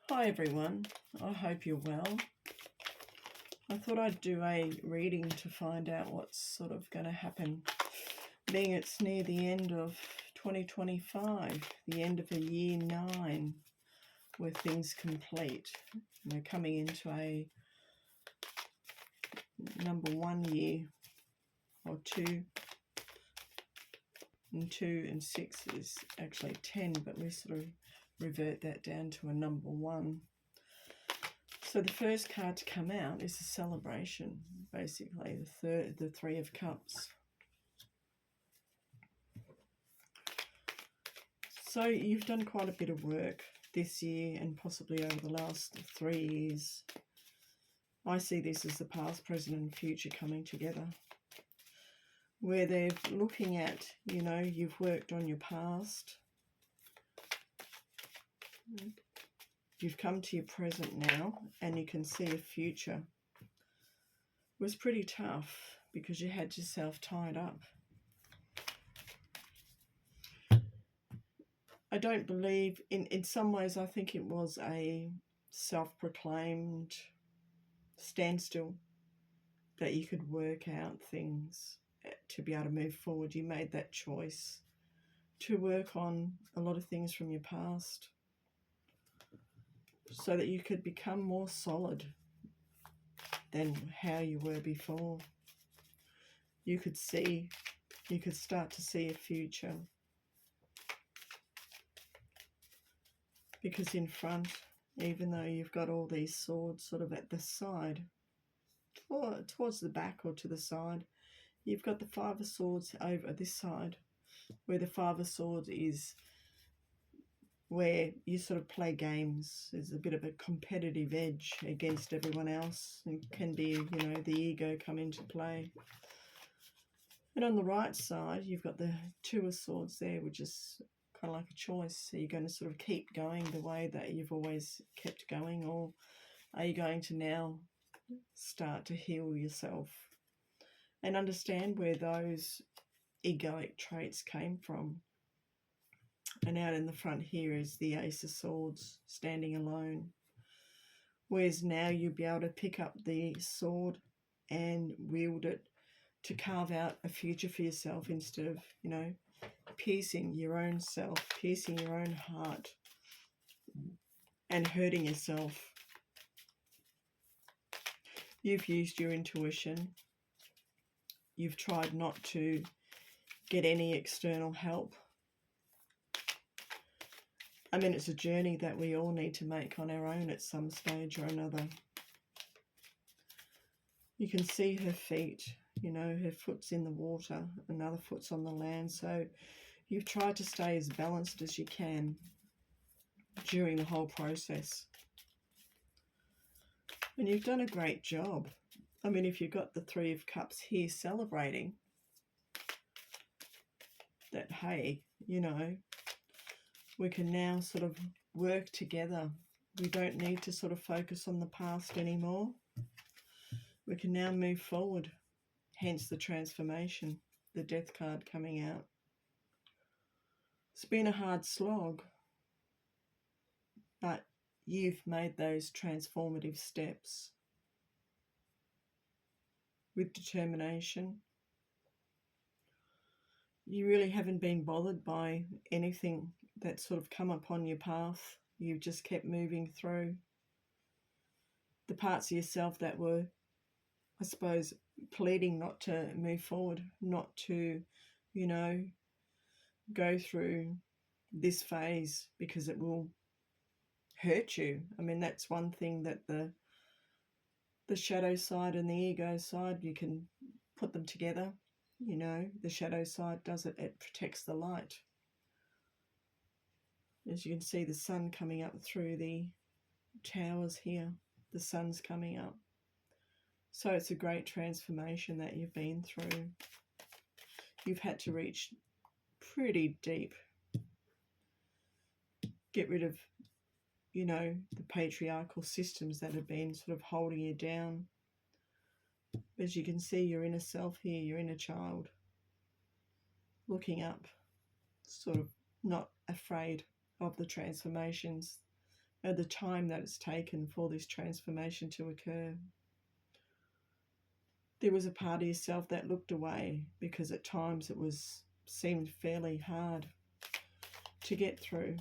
Hi everyone, I hope you're well. I thought I'd do a reading to find out what's sort of going to happen, being it's near the end of 2025, the end of a year 9, where things complete. We're coming into a number 1 year, or 2, and 2 and 6 is actually 10, but we sort of revert that down to a number 1. So the first card to come out is a celebration, basically, the Three of Cups. So you've done quite a bit of work this year and possibly over the last 3 years. I see this as the past, present and future coming together, where they're looking at, you've worked on your past. You've come to your present now and you can see a future. It was pretty tough because you had yourself tied up. I don't believe, in some ways, I think it was a self-proclaimed standstill that you could work out things to be able to move forward. You made that choice to work on a lot of things from your past so that you could become more solid than how you were before. You could start to see a future. Because in front, even though you've got all these swords sort of at the side, or towards the back or to the side, you've got the Five of Swords over this side, where the Five of Swords is where you sort of play games. There's a bit of a competitive edge against everyone else. It can be, the ego come into play. And on the right side, you've got the Two of Swords there, which is kind of like a choice. So you're going to sort of keep going the way that you've always kept going, or are you going to now start to heal yourself and understand where those egoic traits came from? And out in the front here is the Ace of Swords standing alone. Whereas now you'll be able to pick up the sword and wield it to carve out a future for yourself instead of, piercing your own self, piercing your own heart and hurting yourself. You've used your intuition. You've tried not to get any external help. I mean, it's a journey that we all need to make on our own at some stage or another. You can see her feet, her foot's in the water, another foot's on the land. So you've tried to stay as balanced as you can during the whole process. And you've done a great job. I mean, if you've got the Three of Cups here celebrating that, hey, we can now sort of work together. We don't need to sort of focus on the past anymore. We can now move forward, hence the transformation, the Death card coming out. It's been a hard slog, but you've made those transformative steps with determination. You really haven't been bothered by anything that's sort of come upon your path. You've just kept moving through the parts of yourself that were, I suppose, pleading not to move forward, not to, go through this phase because it will hurt you. I mean, that's one thing that the shadow side and the ego side, you can put them together. The shadow side does it, it protects the light. As you can see, the sun coming up through the towers here, the sun's coming up. So it's a great transformation that you've been through. You've had to reach pretty deep. Get rid of, the patriarchal systems that have been sort of holding you down. As you can see, your inner self here, your inner child, looking up, sort of not afraid of the transformations at the time that it's taken for this transformation to occur. There was a part of yourself that looked away because at times it seemed fairly hard to get through.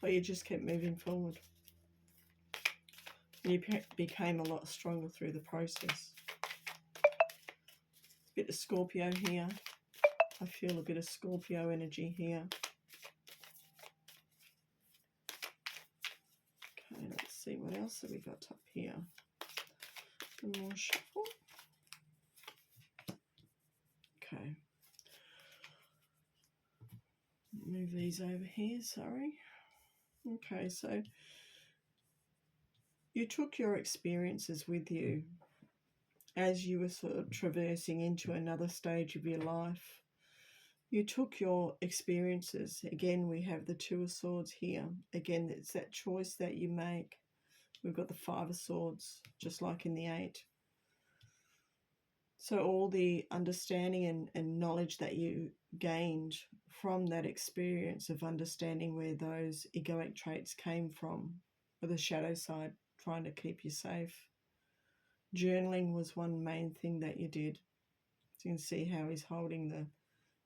But you just kept moving forward. And you became a lot stronger through the process. A bit of Scorpio here. I feel a bit of Scorpio energy here. Okay, let's see what else have we got up here. One more shuffle. Okay. Move these over here, sorry. Okay, so you took your experiences with you as you were sort of traversing into another stage of your life. You took your experiences. Again, we have the Two of Swords here. Again, it's that choice that you make. We've got the Five of Swords, just like in the Eight. So all the understanding and knowledge that you gained from that experience of understanding where those egoic traits came from, or the shadow side trying to keep you safe. Journaling was one main thing that you did. So you can see how he's holding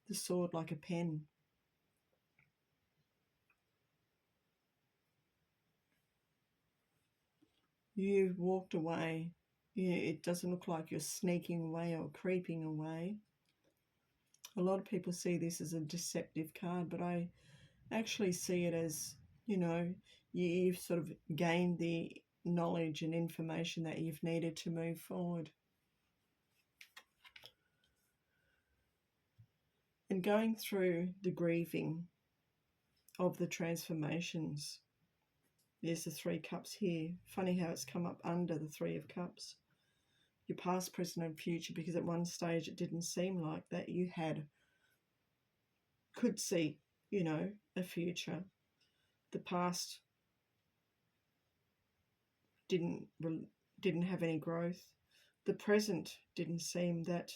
the sword like a pen. You walked away. It doesn't look like you're sneaking away or creeping away. A lot of people see this as a deceptive card, but I actually see it as, you've sort of gained the knowledge and information that you've needed to move forward. And going through the grieving of the transformations. There's the Three Cups here. Funny how it's come up under the Three of Cups. Your past, present and future, because at one stage it didn't seem like that you could see, a future. The past didn't have any growth. The present didn't seem that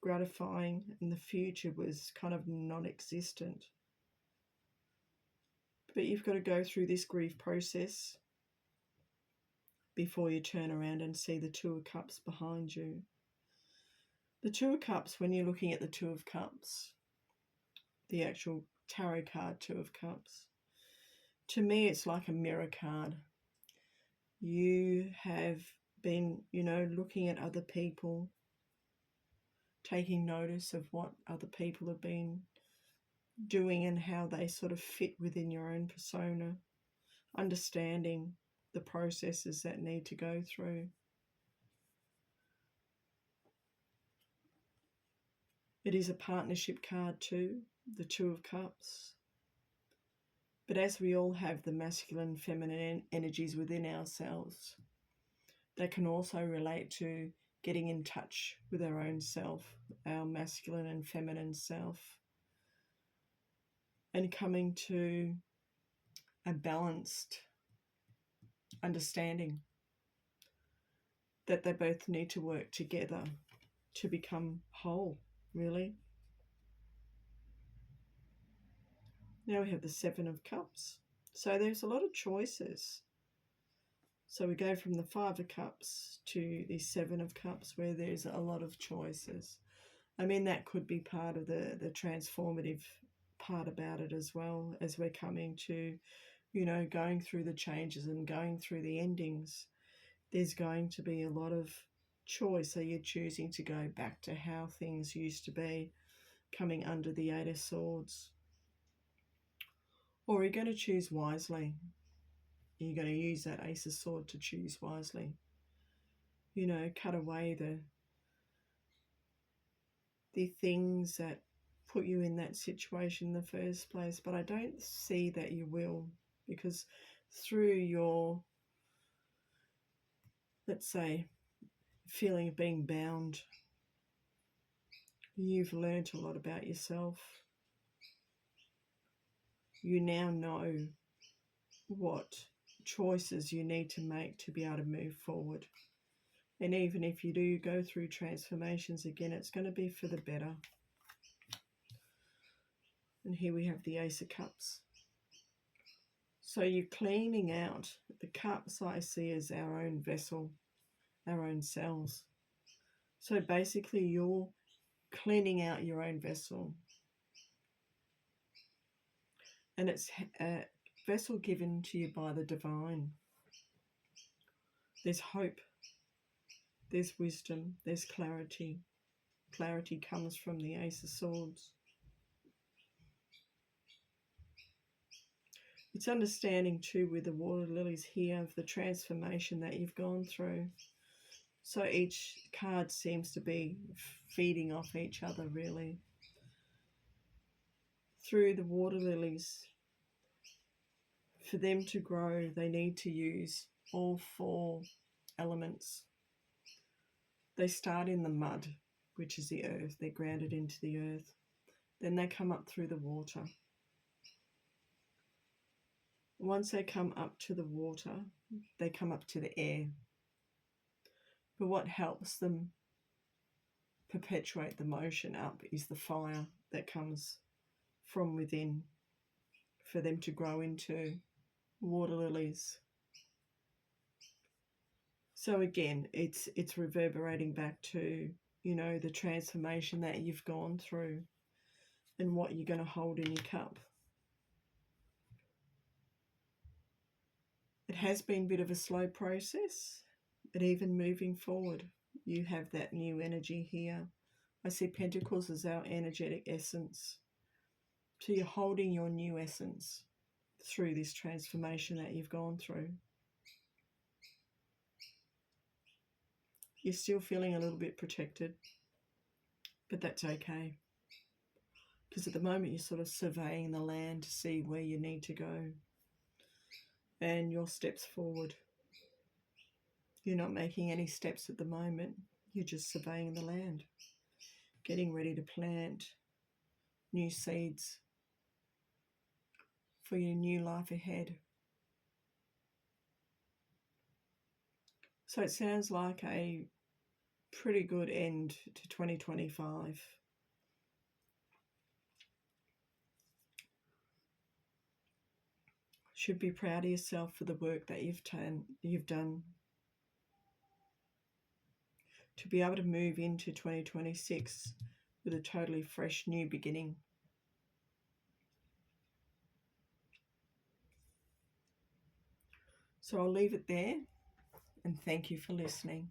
gratifying, and the future was kind of non-existent. But you've got to go through this grief process before you turn around and see the Two of Cups behind you. The Two of Cups, when you're looking at the Two of Cups, the actual tarot card Two of Cups, to me it's like a mirror card. You have been, looking at other people, taking notice of what other people have been doing and how they sort of fit within your own persona, understanding the processes that need to go through. It is a partnership card too, the Two of Cups. But as we all have the masculine and feminine energies within ourselves, they can also relate to getting in touch with our own self, our masculine and feminine self, and coming to a balanced understanding that they both need to work together to become whole, really. Now we have the Seven of Cups. So there's a lot of choices. So we go from the Five of Cups to the Seven of Cups, where there's a lot of choices. I mean, that could be part of the transformative part about it as well, as we're coming to, going through the changes and going through the endings. There's going to be a lot of choice. Are you choosing to go back to how things used to be, coming under the Eight of Swords? Or are you going to choose wisely? You're going to use that Ace of Swords to choose wisely. Cut away the things that put you in that situation in the first place. But I don't see that you will, because through your, let's say, feeling of being bound, you've learnt a lot about yourself. You now know what choices you need to make to be able to move forward. And even if you do go through transformations again, it's going to be for the better. And here we have the Ace of Cups. So you're cleaning out. The cups I see as our own vessel, our own cells. So basically you're cleaning out your own vessel. And it's a vessel given to you by the divine. There's hope. There's wisdom. There's clarity. Clarity comes from the Ace of Swords. It's understanding too with the water lilies here of the transformation that you've gone through. So each card seems to be feeding off each other really. Through the water lilies, for them to grow, they need to use all 4 elements. They start in the mud, which is the earth. They're grounded into the earth. Then they come up through the water. Once they come up to the water, they come up to the air. But what helps them perpetuate the motion up is the fire that comes from within for them to grow into water lilies. So again, it's reverberating back to, you know, the transformation that you've gone through and what you're going to hold in your cup. It has been a bit of a slow process, but even moving forward, you have that new energy here. I see Pentacles as our energetic essence. So you're holding your new essence through this transformation that you've gone through. You're still feeling a little bit protected, but that's okay. Because at the moment you're sort of surveying the land to see where you need to go and your steps forward. You're not making any steps at the moment. You're just surveying the land, getting ready to plant new seeds for your new life ahead. So it sounds like a pretty good end to 2025. Should be proud of yourself for the work that you've done. To be able to move into 2026 with a totally fresh new beginning. So I'll leave it there and thank you for listening.